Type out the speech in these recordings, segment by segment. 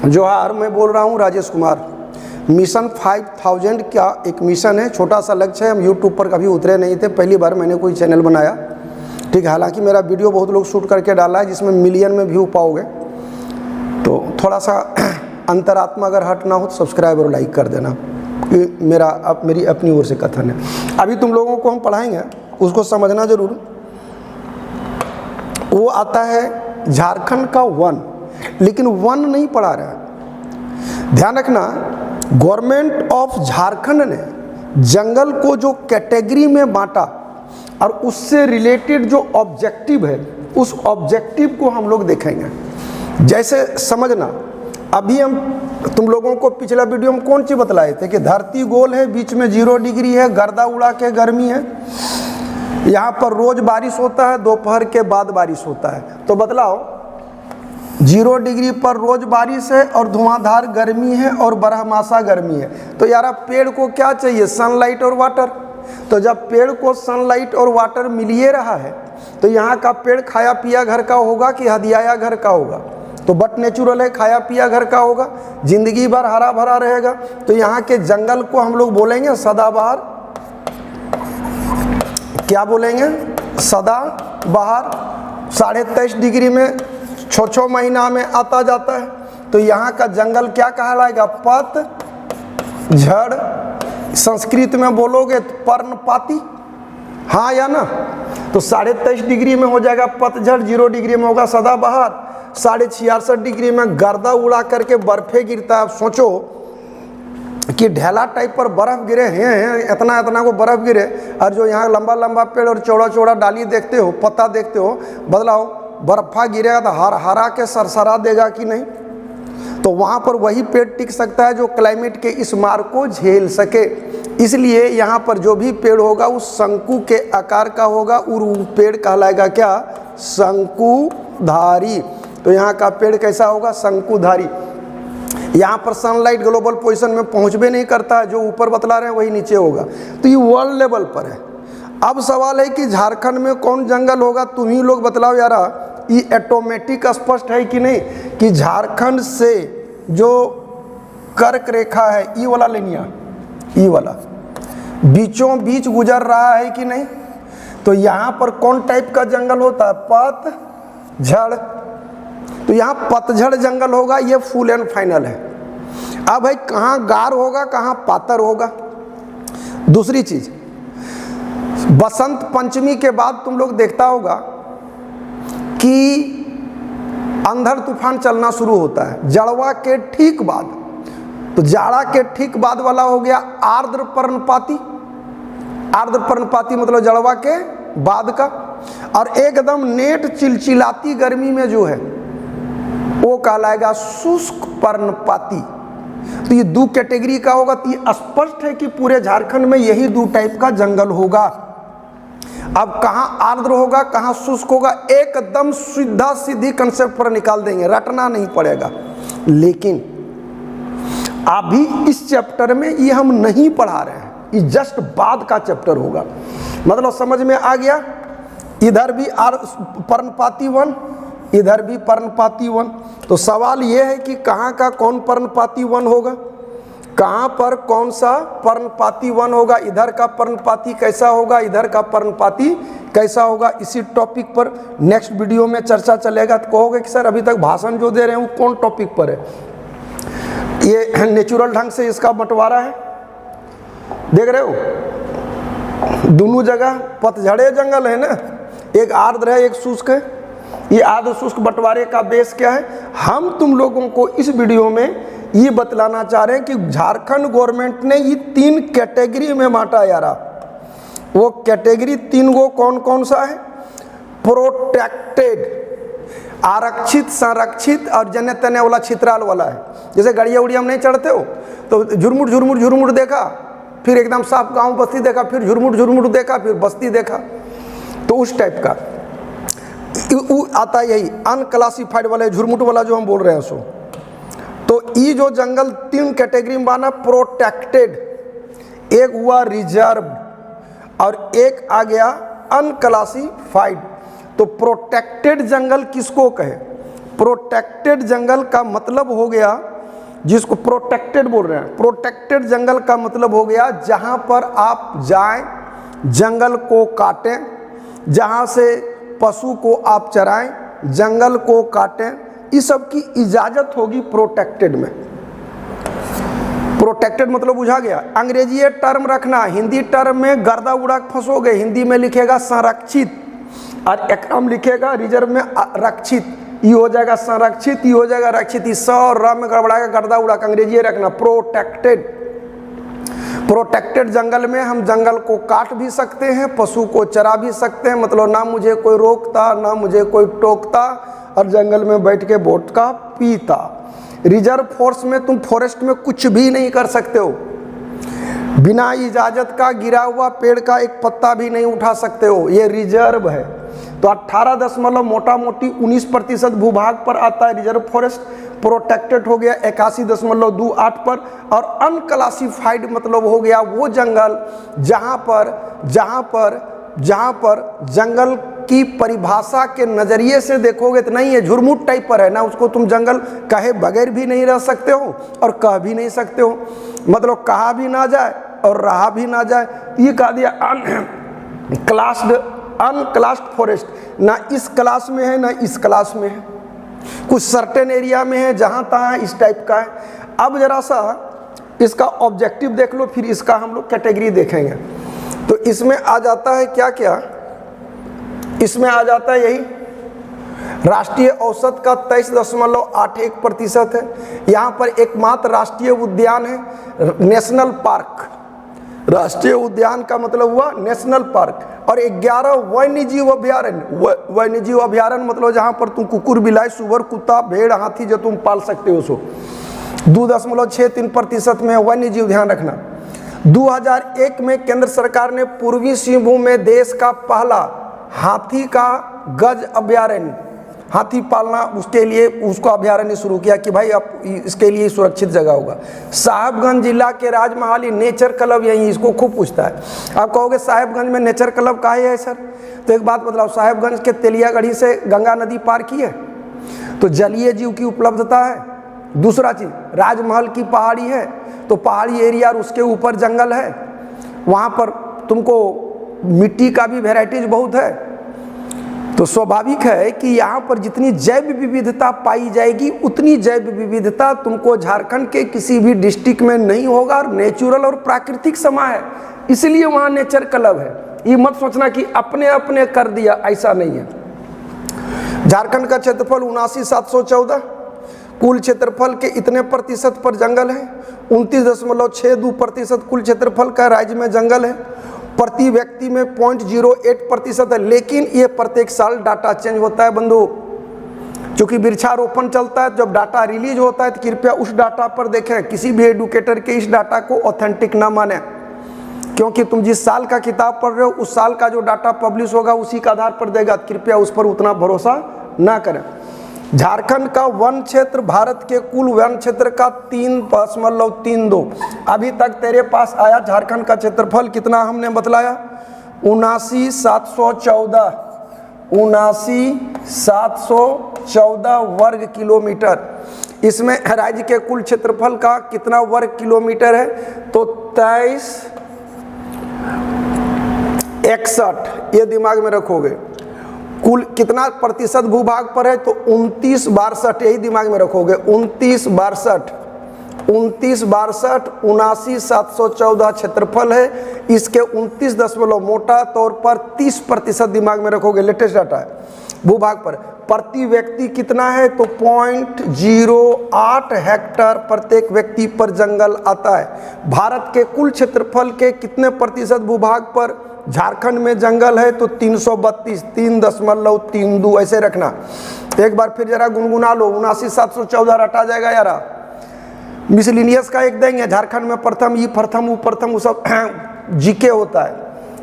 जोहार, मैं बोल रहा हूँ राजेश कुमार। मिशन 5000 का एक मिशन है, छोटा सा लक्ष्य है। हम यूट्यूब पर कभी उतरे नहीं थे, पहली बार मैंने कोई चैनल बनाया, ठीक है। हालांकि मेरा वीडियो बहुत लोग शूट करके डाला है जिसमें मिलियन में व्यू पाओगे, तो थोड़ा सा अंतरात्मा अगर हट ना हो तो सब्सक्राइब और लाइक कर देना। मेरी अपनी ओर से कथन है। अभी तुम लोगों को हम पढ़ाएंगे, उसको समझना जरूर। वो आता है झारखंड का वन, लेकिन वन नहीं पढ़ा रहा है। ध्यान रखना, गवर्नमेंट ऑफ झारखंड ने जंगल को जो कैटेगरी में बांटा और उससे रिलेटेड जो ऑब्जेक्टिव है, उस ऑब्जेक्टिव को हम लोग देखेंगे। जैसे समझना, अभी हम तुम लोगों को पिछला वीडियो में कौन चीज़ बतलाए थे कि धरती गोल है, बीच में 0 डिग्री है, गर्दा उड़ा के गर्मी है, यहाँ पर रोज बारिश होता है, दोपहर के बाद बारिश होता है। तो बतलाओ, 0 डिग्री पर रोज बारिश है और धुआंधार गर्मी है और बरहमासा गर्मी है। तो यार पेड़ को क्या चाहिए? सनलाइट और वाटर। तो जब पेड़ को सनलाइट और वाटर मिल ही रहा है, तो यहाँ का पेड़ खाया पिया घर का होगा कि हदियाया घर का होगा? तो बट नेचुरल है, खाया पिया घर का होगा, जिंदगी भर हरा भरा रहेगा। तो यहाँ के जंगल को हम लोग बोलेंगे सदाबहार। क्या बोलेंगे? सदाबहार। 23.5 डिग्री में 6 महीना में आता जाता है। तो यहाँ का जंगल क्या कहलाएगा? पतझड़। संस्कृत में बोलोगे तो पर्णपाती, हाँ या ना? तो 23.5 डिग्री में हो जाएगा पतझड़, 0 डिग्री में होगा सदाबहार, 66.5 डिग्री में गर्दा उड़ा करके बर्फे गिरता है। सोचो कि ढेला टाइप पर बर्फ गिरे हैं, इतना इतना को बर्फ गिरे, और जो यहाँ लंबा लंबा पेड़ और चौड़ा चौड़ा डाली देखते हो, पत्ता देखते हो, बदलाओ बर्फा गिरेगा तो हरा के सरसरा देगा कि नहीं? तो वहाँ पर वही पेड़ टिक सकता है जो क्लाइमेट के इस मार को झेल सके। इसलिए यहाँ पर जो भी पेड़ होगा वो शंकु के आकार का होगा और वो पेड़ कहलाएगा क्या? शंकुधारी। तो यहाँ का पेड़ कैसा होगा? शंकुधारी। यहाँ पर सनलाइट ग्लोबल पोजीशन में पहुँच भी नहीं करता है, जो ऊपर बतला रहे हैं वही नीचे होगा। तो ये वर्ल्ड लेवल पर है। अब सवाल है कि झारखंड में कौन जंगल होगा? तुम ही लोग बतलाओ यारा, ये ऑटोमेटिक स्पष्ट है कि नहीं कि झारखंड से जो कर्क रेखा है, ई वाला लेनिया, ई वाला बीचों बीच गुजर रहा है कि नहीं? तो यहाँ पर कौन टाइप का जंगल होता है? पतझड़। तो यहाँ पतझड़ जंगल होगा, ये फुल एंड फाइनल है। अब भाई कहाँ गार होगा, कहाँ पातर होगा? दूसरी चीज, बसंत पंचमी के बाद तुम लोग देखता होगा कि अंधड़ तूफान चलना शुरू होता है, जड़वा के ठीक बाद। तो जाड़ा के ठीक बाद वाला हो गया आर्द्र पर्णपाती। आर्द्र पर्णपाती मतलब जड़वा के बाद का। और एकदम नेट चिलचिलाती गर्मी में जो है वो कहलाएगा शुष्क पर्णपाती। तो ये 2 कैटेगरी का होगा। तो ये स्पष्ट है कि पूरे झारखंड में यही 2 टाइप का जंगल होगा। अब कहाँ आर्द्र होगा, कहाँ शुष्क होगा, एकदम सीधा सीधी कंसेप्ट पर निकाल देंगे, रटना नहीं पड़ेगा। लेकिन अभी इस चैप्टर में ये हम नहीं पढ़ा रहे हैं, ये जस्ट बाद का चैप्टर होगा। मतलब समझ में आ गया? इधर भी पर्णपाती वन, इधर भी पर्णपाती वन। तो सवाल ये है कि कहाँ का कौन पर्णपाती वन होगा, कहाँ पर कौन सा पर्णपाती वन होगा, इधर का पर्णपाती कैसा होगा, इधर का पर्णपाती कैसा होगा। इसी टॉपिक पर नेक्स्ट वीडियो में चर्चा चलेगा। तो कहोगे कि सर अभी तक भाषण जो दे रहे हैं वो कौन टॉपिक पर है? ये नेचुरल ढंग से इसका बंटवारा है, देख रहे हो? दोनों जगह पतझड़े जंगल है ना, एक आर्द्र है एक शुष्क है। ये आर्द्र शुष्क बंटवारे का बेस क्या है? हम तुम लोगों को इस वीडियो में ये बतलाना चाह रहे हैं कि झारखंड गवर्नमेंट ने ये 3 कैटेगरी में बांटा यारा। वो कैटेगरी 3 गो कौन कौन सा है? प्रोटेक्टेड, आरक्षित, संरक्षित और जन्य तन्य वाला छितराल वाला है। जैसे गड़िया उड़िया में नहीं चढ़ते हो तो झुरमुट झुरमुट झुरमुट देखा, फिर एकदम साफ गांव बस्ती देखा, फिर झुरमुट झुरमुट देखा, फिर बस्ती देखा। तो उस टाइप का आता यही अनक्लासिफाइड वाला झुरमुट वाला जो हम बोल रहे हैं सो। तो ये जो जंगल 3 कैटेगरी में बना, प्रोटेक्टेड, एक हुआ रिजर्व और एक आ गया अनक्लासिफाइड। तो प्रोटेक्टेड जंगल किसको कहे? प्रोटेक्टेड जंगल का मतलब हो गया जिसको प्रोटेक्टेड बोल रहे हैं। प्रोटेक्टेड जंगल का मतलब हो गया जहाँ पर आप जाएं, जंगल को काटें, जहाँ से पशु को आप चराएं, जंगल को काटें, इस सब की इजाज़त होगी प्रोटेक्टेड में। प्रोटेक्टेड मतलब बुझा गया। अंग्रेजी टर्म रखना, हिंदी टर्म में गर्दा उड़ा फंसोगे। हिंदी में लिखेगा संरक्षित और एकम लिखेगा रिजर्व में रक्षित, ये हो जाएगा संरक्षित, ये हो जाएगा रक्षित। इस और र में गड़बड़ाएगा, गर्दा उड़ा। अंग्रेजी रखना प्रोटेक्टेड। प्रोटेक्टेड जंगल में हम जंगल को काट भी सकते हैं, पशु को चरा भी सकते हैं, मतलब ना मुझे कोई रोकता ना मुझे कोई टोकता, और जंगल में बैठ के वोडका पीता। रिजर्व फोर्स में तुम फॉरेस्ट में कुछ भी नहीं कर सकते हो, बिना इजाज़त का गिरा हुआ पेड़ का एक पत्ता भी नहीं उठा सकते हो, ये रिजर्व है। तो 18 मोटा मोटी 19% भूभाग पर आता है रिजर्व फॉरेस्ट। प्रोटेक्टेड हो गया 81.28 पर, और अनक्लासिफाइड मतलब हो गया वो जंगल जहाँ पर जंगल की परिभाषा के नज़रिए से देखोगे तो नहीं है, झुरमुट टाइप पर है ना, उसको तुम जंगल कहे बगैर भी नहीं रह सकते हो और कह भी नहीं सकते हो, मतलब कहा भी ना जाए और रहा भी ना जाए। ये कहा दिया अनक्लास्ड फॉरेस्ट, ना इस क्लास में है ना इस क्लास में है, कुछ सर्टेन एरिया में है, जहाँ तहाँ इस टाइप का है। अब जरा सा इसका ऑब्जेक्टिव देख लो, फिर इसका हम लोग कैटेगरी देखेंगे। तो इसमें आ जाता है क्या क्या, इसमें आ जाता है यही राष्ट्रीय औसत का 23.81% है। यहाँ पर एकमात्र राष्ट्रीय उद्यान है नेशनल पार्क। राष्ट्रीय उद्यान का मतलब हुआ नेशनल पार्क, और 11 वन्यजीव अभ्यारण्य। वन्यजीव अभ्यारण्य मतलब जहाँ पर तुम कुकुर, बिलाई, सुअर, कुत्ता, भेड़, हाथी जो तुम पाल सकते हो, सो 2.63% में वन्यजीव। ध्यान रखना 2001 में केंद्र सरकार ने पूर्वी सिंहभूम में देश का पहला हाथी का गज अभ्यारण्य, हाथी पालना उसके लिए उसको अभ्यारण्य शुरू किया कि भाई अब इसके लिए सुरक्षित जगह होगा। साहिबगंज जिला के राजमहल नेचर क्लब यहीं, इसको खूब पूछता है। आप कहोगे साहिबगंज में नेचर क्लब काहे है सर? तो एक बात बतलाओ, साहिबगंज के तेलियागढ़ी से गंगा नदी पार की है, तो जलीय जीव की उपलब्धता है। दूसरा चीज़, राजमहल की पहाड़ी है, तो पहाड़ी एरिया और उसके ऊपर जंगल है, वहाँ पर तुमको मिट्टी का भी वेराइटीज बहुत है। तो स्वाभाविक है कि यहाँ पर जितनी जैव विविधता पाई जाएगी उतनी जैव विविधता तुमको झारखंड के किसी भी डिस्ट्रिक्ट में नहीं होगा, और नेचुरल और प्राकृतिक समा है, इसलिए वहाँ नेचर क्लब है। ये मत सोचना कि अपने अपने कर दिया, ऐसा नहीं है। झारखंड का क्षेत्रफल 79,714, कुल क्षेत्रफल के इतने प्रतिशत पर जंगल है, 29.62% कुल क्षेत्रफल का राज्य में जंगल है। प्रति व्यक्ति में 0.08% है, लेकिन ये प्रत्येक साल डाटा चेंज होता है बंधु, क्योंकि वृक्षारोपण चलता है। जब डाटा रिलीज होता है तो कृपया उस डाटा पर देखें, किसी भी एडुकेटर के इस डाटा को ऑथेंटिक ना माने, क्योंकि तुम जिस साल का किताब पढ़ रहे हो उस साल का जो डाटा पब्लिश होगा उसी के आधार पर देगा, कृपया उस पर उतना भरोसा ना करें। झारखंड का वन क्षेत्र भारत के कुल वन क्षेत्र का 3.32 अभी तक तेरे पास आया। झारखंड का क्षेत्रफल कितना हमने बतलाया? 79,714 वर्ग किलोमीटर। इसमें राज्य के कुल क्षेत्रफल का कितना वर्ग किलोमीटर है? तो 2361, ये दिमाग में रखोगे। कुल कितना प्रतिशत भूभाग पर है? तो 2962, यही दिमाग में रखोगे। 2962 79,714 क्षेत्रफल है। इसके 29 मोटा तौर पर 30% दिमाग में रखोगे, लेटेस्ट डाटा है भूभाग पर। प्रति व्यक्ति कितना है? तो 0.08 हेक्टेयर प्रत्येक व्यक्ति पर जंगल आता है। भारत के कुल क्षेत्रफल के कितने प्रतिशत भूभाग पर झारखंड में जंगल है? तो 332, 3.32 ऐसे रखना। एक बार फिर जरा गुनगुना लो, 79,714 रटा जाएगा यारा। मिसलिनियस का एक देंगे, झारखंड में प्रथम, ई प्रथम, उ प्रथम, वो सब जीके होता है।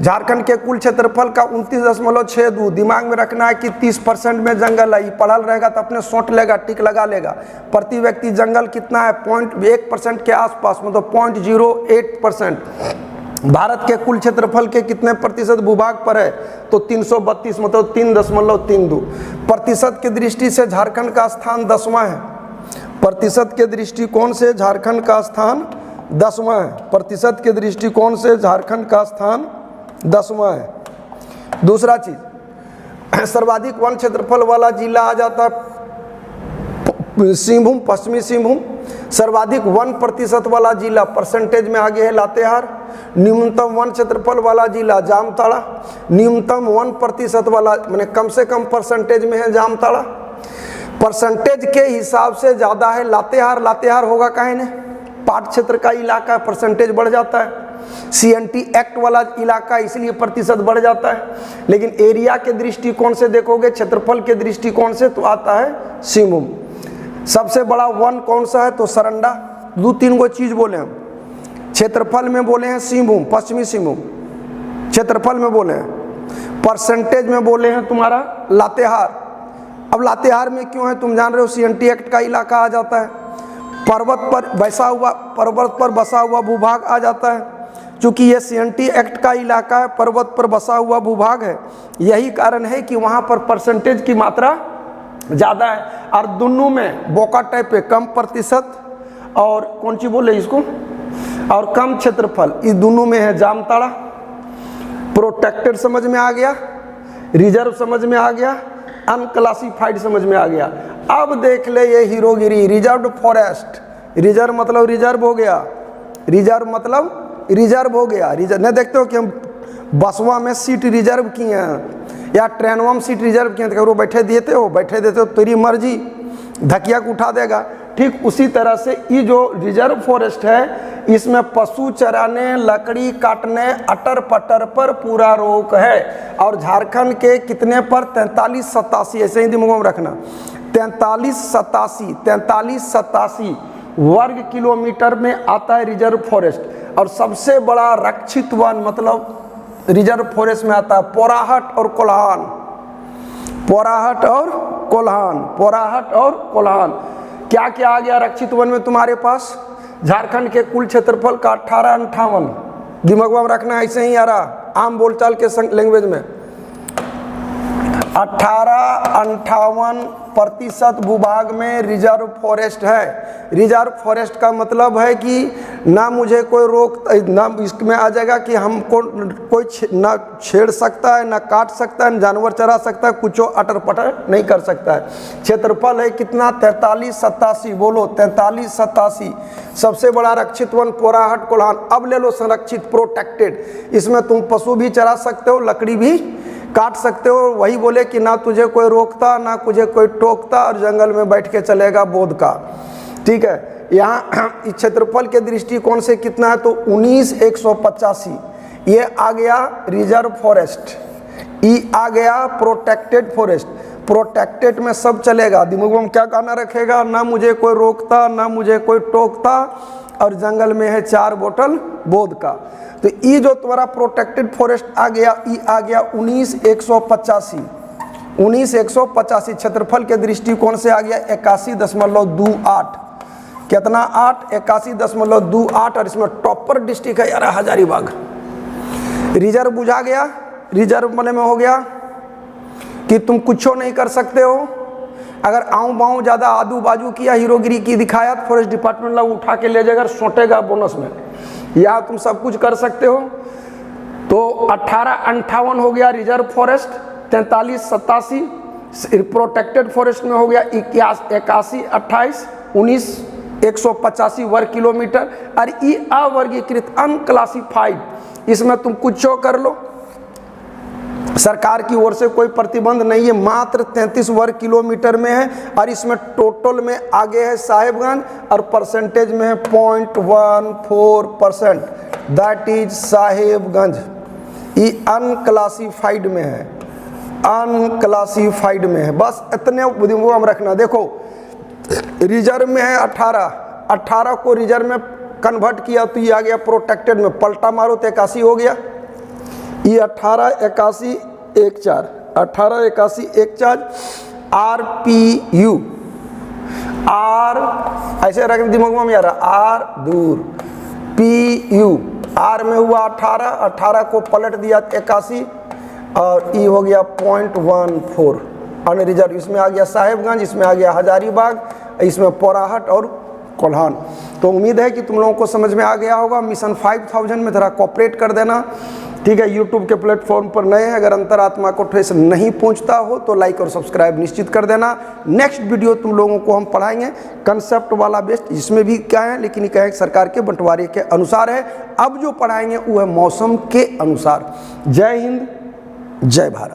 झारखंड के कुल क्षेत्रफल का 29.62 दिमाग में रखना है कि 30% में जंगल है। ये पढ़ल रहेगा तो अपने सोट लेगा, टिक लगा लेगा। प्रति व्यक्ति जंगल कितना है? 0.1% के आसपास, मतलब 0.08%। भारत के कुल क्षेत्रफल के कितने प्रतिशत भूभाग पर है? तो 332, मतलब 3.32। प्रतिशत की दृष्टि से झारखंड का स्थान 10वां है। प्रतिशत के दृष्टिकोण से झारखंड का स्थान 10वां है। प्रतिशत के दृष्टिकोण से झारखंड का स्थान 10वां है। दूसरा चीज, सर्वाधिक वन क्षेत्रफल वाला जिला आ जाता है सिंहभूम, पश्चिमी सिंहभूम। सर्वाधिक 1% वाला जिला परसेंटेज में आगे है लातेहार। न्यूनतम वन क्षेत्रफल वाला जिला जामताड़ा। न्यूनतम 1% वाला माने कम से कम परसेंटेज में है जामताड़ा। परसेंटेज के हिसाब से ज़्यादा है लातेहार। लातेहार होगा काहे ने, पाट क्षेत्र का इलाका, परसेंटेज बढ़ जाता है। CNT एक्ट वाला इलाका, इसलिए प्रतिशत बढ़ जाता है। लेकिन एरिया के दृष्टिकोण से देखोगे, क्षेत्रफल के दृष्टिकोण से तो आता है सिंहभूम। सबसे बड़ा वन कौन सा है, तो सरंडा। 2-3 गो चीज बोले हम। क्षेत्रफल में बोले हैं सिंहभूम, पश्चिमी सिंहभूम, क्षेत्रफल में बोले हैं। परसेंटेज में बोले हैं तुम्हारा लातेहार। अब लातेहार में क्यों है, तुम जान रहे हो, CNT एक्ट का इलाका आ जाता है। पर्वत पर बसा हुआ भूभाग आ जाता है। चूंकि ये CNT एक्ट का इलाका है, पर्वत पर बसा हुआ भूभाग है, यही कारण है कि वहाँ पर परसेंटेज की मात्रा ज़्यादा है। और दोनों में बोका टाइप पे कम प्रतिशत और कौन सी बोले इसको, और कम क्षेत्रफल, इस दोनों में है जामताड़ा। प्रोटेक्टेड समझ में आ गया, रिजर्व समझ में आ गया, अनक्लासिफाइड समझ में आ गया। अब देख ले ये हीरोगिरी, रिजर्व फॉरेस्ट। रिजर्व मतलब रिजर्व हो गया, रिजर्व मतलब रिजर्व हो गया। रिजर्व नहीं देखते हो कि हम बसवा में सीट रिजर्व किए हैं या ट्रेनवा में सीट रिजर्व किए, तो बैठे देते हो, बैठे देते हो, तेरी मर्जी, धकिया को उठा देगा। ठीक उसी तरह से ये जो रिजर्व फॉरेस्ट है, इसमें पशु चराने, लकड़ी काटने, अटर पटर पर पूरा रोक है। और झारखंड के कितने पर, 4387, ऐसे ही दिमाग में रखना, 4387 वर्ग किलोमीटर में आता है रिजर्व फॉरेस्ट। और सबसे बड़ा रक्षित वन मतलब रिजर्व फॉरेस्ट में आता है पोराहट और कोल्हान। पोराहट और कोल्हान, पोराहट और कोल्हान। क्या क्या आ गया रक्षित वन में तुम्हारे पास, झारखंड के कुल क्षेत्रफल का 1858, दिमाग में रखना, ऐसे ही आ रहा आम बोलचाल के लैंग्वेज में। 1858% भूभाग में रिजर्व फॉरेस्ट है। रिजर्व फॉरेस्ट का मतलब है कि ना मुझे कोई रोक, ना इसमें आ जाएगा कि हमको कोई ना छेड़ सकता है, ना काट सकता है, ना जानवर चरा सकता है, कुछ अटर पटर नहीं कर सकता है। क्षेत्रफल है कितना, 4387, बोलो 4387। सबसे बड़ा रक्षित वन पोराहट कोल्हान। अब ले लो संरक्षित, प्रोटेक्टेड। इसमें तुम पशु भी चरा सकते हो, लकड़ी भी काट सकते हो। वही बोले कि ना तुझे कोई रोकता, ना तुझे कोई टोकता, और जंगल में बैठ के चलेगा बोध का। ठीक है, यहाँ इस क्षेत्रफल के दृष्टिकोण से कितना है, तो 19,185। ये आ गया रिजर्व फॉरेस्ट, ये आ गया प्रोटेक्टेड फॉरेस्ट। प्रोटेक्टेड में सब चलेगा, दिमाग में क्या कहना रखेगा, ना मुझे कोई रोकता, ना मुझे कोई टोकता, और जंगल में है 4 बोतल बोध का। तो ये जो तुम्हारा प्रोटेक्टेड फॉरेस्ट आ गया, ये आ गया 19,185। 19,185 क्षेत्रफल के दृष्टिकोण से आ गया 81.28। कितना, 8, 81.28। और इसमें टॉपर डिस्ट्रिक्ट है यार हजारीबाग। रिजर्व बुझा गया, रिजर्व मने में हो गया कि तुम कुछ नहीं कर सकते हो। अगर आऊँ बाऊँ ज़्यादा आदू बाजू किया, हीरोगिरी की दिखाया, तो फॉरेस्ट डिपार्टमेंट लोग उठा के ले जाएगा, सोटेगा बोनस में। या तुम सब कुछ कर सकते हो। तो 1858 हो गया रिजर्व फॉरेस्ट, 4387 प्रोटेक्टेड फॉरेस्ट में हो गया 81, 28, 19,185 वर्ग किलोमीटर। और ये अवर्गीकृत अनक्लासिफाइड, इसमें तुम कुछ कर लो, सरकार की ओर से कोई प्रतिबंध नहीं है, मात्र 33 वर्ग किलोमीटर में है। और इसमें टोटल में आगे है साहेबगंज, और परसेंटेज में है 0.14%, दैट इज साहेबगंज। ये अनक्लासिफाइड में है, अनक्लासिफाइड में है। बस इतने दिमाग में रखना। देखो रिजर्व में है 18 को रिजर्व में कन्वर्ट किया तो ये आ गया प्रोटेक्टेड में, पलटा मारो तो 81 हो गया। ये 188114, 188114 RPU, आर ऐसे रख दिमाग में आ रहा, आर दूर, PU, आर में हुआ 18 को पलट दिया 81, और ई हो गया 0.14 अन रिजर्व। इसमें आ गया साहेबगंज, इसमें आ गया हजारीबाग, इसमें पोराहट और कोल्हान। तो उम्मीद है कि तुम लोगों को समझ में आ गया होगा। मिशन 5000 में ज़रा कोऑपरेट कर देना, ठीक है। यूट्यूब के प्लेटफॉर्म पर नए हैं, अगर अंतरात्मा को ठेस नहीं पहुंचता हो तो लाइक और सब्सक्राइब निश्चित कर देना। नेक्स्ट वीडियो तुम लोगों को हम पढ़ाएंगे कंसेप्ट वाला बेस्ड, जिसमें भी क्या है, लेकिन क्या है सरकार के बंटवारे के अनुसार है। अब जो पढ़ाएंगे वो है मौसम के अनुसार। जय हिंद, जय भारत।